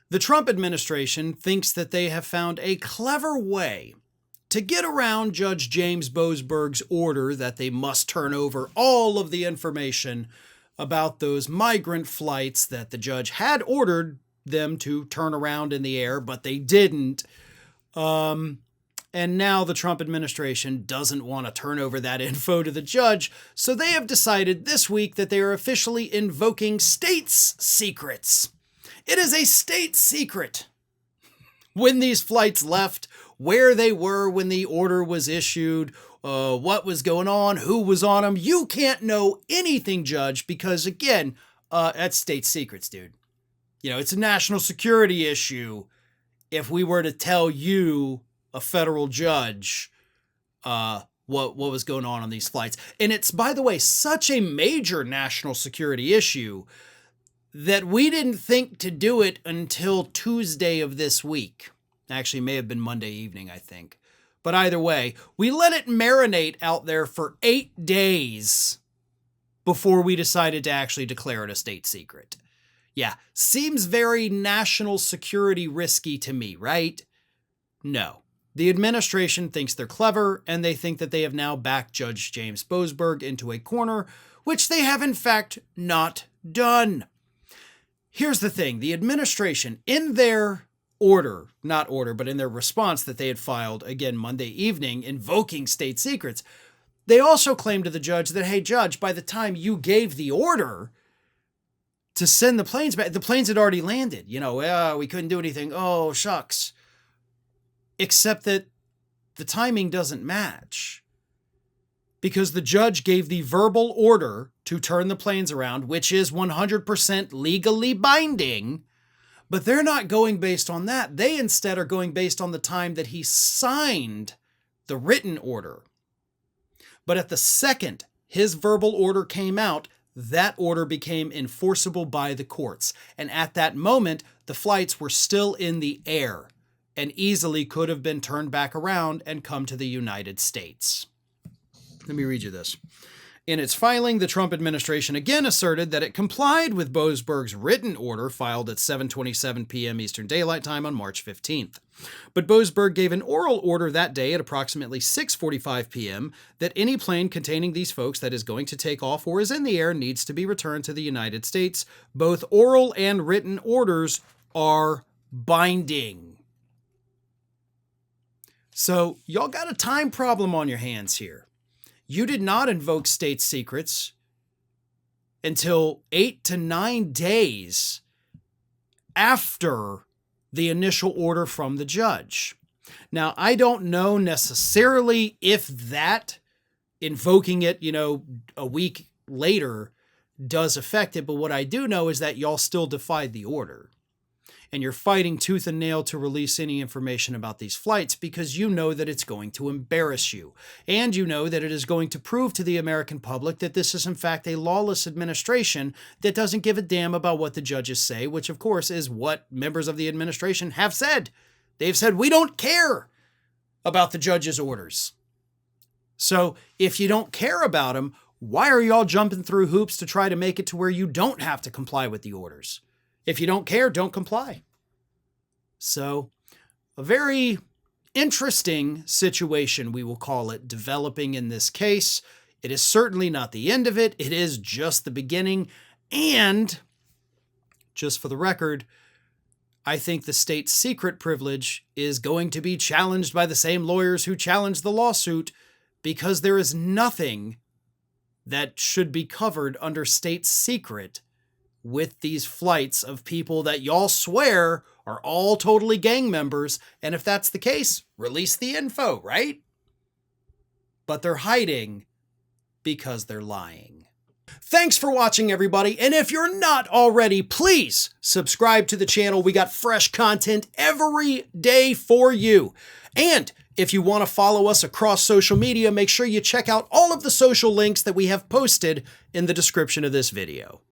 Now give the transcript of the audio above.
The Trump administration thinks that they have found a clever way to get around Judge James Boasberg's order that they must turn over all of the information about those migrant flights that the judge had ordered them to turn around in the air, but they didn't. And now the Trump administration doesn't want to turn over that info to the judge, so they have decided this week that they are officially invoking states' secrets. It is a state secret when these flights left, where they were when the order was issued, what was going on, who was on them. You can't know anything, Judge, because, again, that's state secrets, dude. You know, it's a national security issue if we were to tell you, a federal judge, what was going on these flights. And it's, by the way, such a major national security issue that we didn't think to do it until Tuesday of this week. Actually, may have been Monday evening, I think. But either way, we let it marinate out there for 8 days before we decided to actually declare it a state secret. Yeah, seems very national security risky to me, right? No. The administration thinks they're clever, and they think that they have now backed Judge James Boasberg into a corner, which they have in fact not done. Here's the thing. The administration, in their but in their response that they had filed, again, Monday evening, invoking state secrets, they also claimed to the judge that, hey, judge, by the time you gave the order to send the planes back, the planes had already landed. You know, we couldn't do anything. Oh, shucks. Except that the timing doesn't match. Because the judge gave the verbal order to turn the planes around, which is 100% legally binding, but they're not going based on that. They instead are going based on the time that he signed the written order. But at the second his verbal order came out, that order became enforceable by the courts. And at that moment, the flights were still in the air and easily could have been turned back around and come to the United States. Let me read you this. In its filing, the Trump administration again asserted that it complied with Boasberg's written order filed at 7:27 p.m. Eastern Daylight Time on March 15th. But Boasberg gave an oral order that day at approximately 6:45 p.m. that any plane containing these folks that is going to take off or is in the air needs to be returned to the United States. Both oral and written orders are binding. So y'all got a time problem on your hands here. You did not invoke state secrets until 8 to 9 days after the initial order from the judge. Now, I don't know necessarily if that invoking it, a week later does affect it, but what I do know is that y'all still defied the order. And you're fighting tooth and nail to release any information about these flights because you know that it's going to embarrass you. And you know that it is going to prove to the American public that this is in fact a lawless administration that doesn't give a damn about what the judges say, which of course is what members of the administration have said. They've said, we don't care about the judge's orders. So if you don't care about them, why are y'all jumping through hoops to try to make it to where you don't have to comply with the orders? If you don't care, don't comply. So, a very interesting situation, we will call it, developing in this case. It is certainly not the end of it. It is just the beginning. And, just for the record, I think the state secret privilege is going to be challenged by the same lawyers who challenged the lawsuit because there is nothing that should be covered under state secret with these flights of people that y'all swear are all totally gang members. And if that's the case, release the info, right? But they're hiding because they're lying. Thanks for watching, everybody. And if you're not already, please subscribe to the channel. We got fresh content every day for you. And if you want to follow us across social media, make sure you check out all of the social links that we have posted in the description of this video.